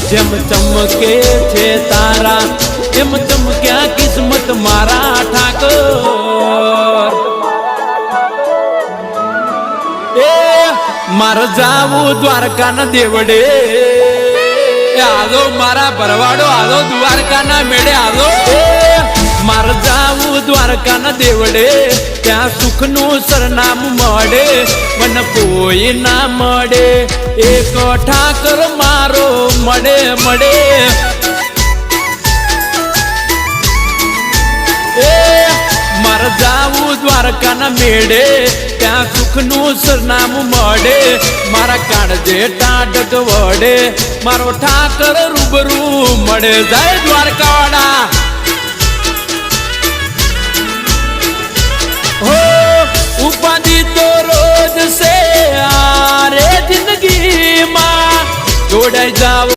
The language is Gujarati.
જેમ ચમકે છે તારા એમ ચમક્યા કિસ્મત મારા ઠાકર એ માર જાવું દ્વારકા ના દેવડે આલો મારા ભરવાડો આલો દ્વારકા ના મેળે આલો માર જાવું દ્વારકા ના દેવડે ત્યાં સુખ નું સરનામું મળે મને કોઈ ના મળે એક ઠાકર મારો મળે મળે માર જાવું દ્વારકા ના મેળે ત્યાં સુખ નું સરનામું મળે મારા કાળજે ટાઢક વડે મારો ઠાકર રૂબરૂ મળે જય દ્વારકાવાળા हो उपाधि तो रोज से आरे जिंदगी मां जोड़ाई जाओ।